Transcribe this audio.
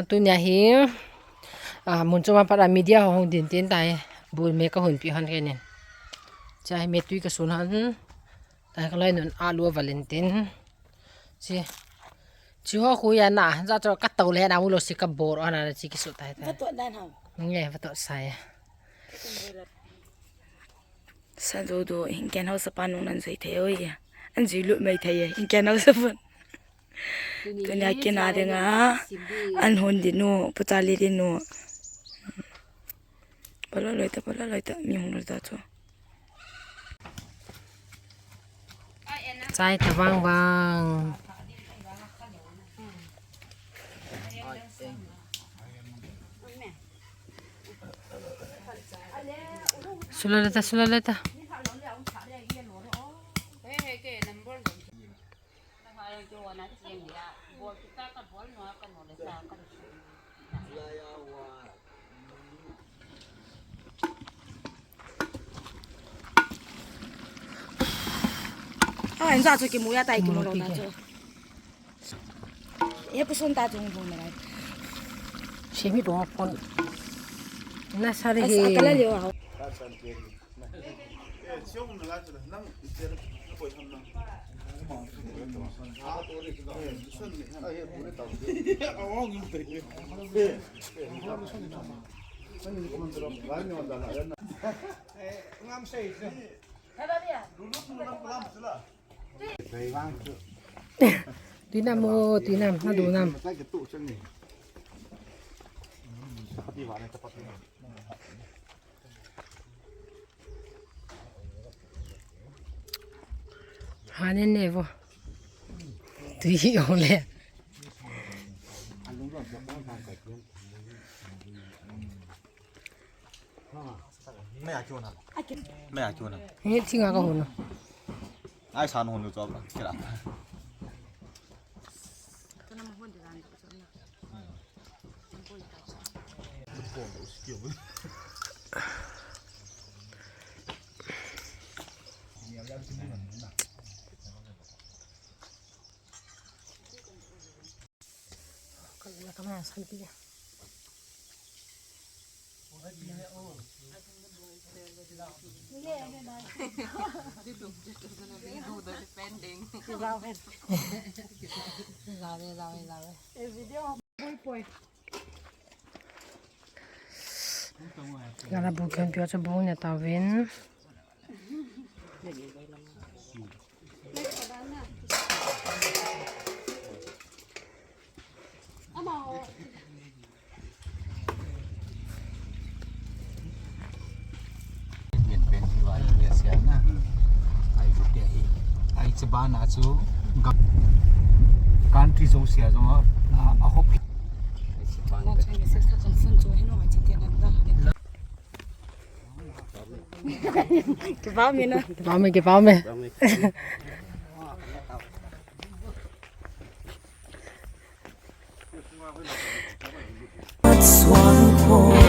tôi nhà hi muốn cho mà para media hong din tin tai bul me ka hun pi han ken chai me tui ka sun han tai ka lai nun alu valentine chi chi ho khu ya na za cho cắt tàu le na mu lo si ka bor ana chi ki su tai tai Vất đàn hồng. nghe va to sai Sa do do in ken house pan non sai the oi. An ji lu mai the in ken house pan. Tu nya ken na de nga an hon di no putali di no. Pala loi ta mi hong ta cho. chai ta wang wang sulaleta À, anh ra cho cái mũi tay cái mũi đó cho. Em不送大众风的来。 Semi dong pon na sare啊，he 个来了啊。 tuy nam nó đủ nam hà nên nè vô tùy ông lẹไม่อยากชวนครับไม่อยากชวนครับ hết thì ngã cái hồn rồi ไอ้ชานคนดูจอบแล้วกระดาษ cái mà săn kia rau hết rau đây là bù kem biểu cho bố nhà tàu viên miền bênที่ว่าเวียเสียนะไอ้จุดเดียไอ้จะบ้านอาชูกับการที่โซเชียลจงอ่ะฮอบไอ้จะบ้าน 我这个是他很分做，很容易今天来不到。cái bao miếng nữa. cái bao mày That's one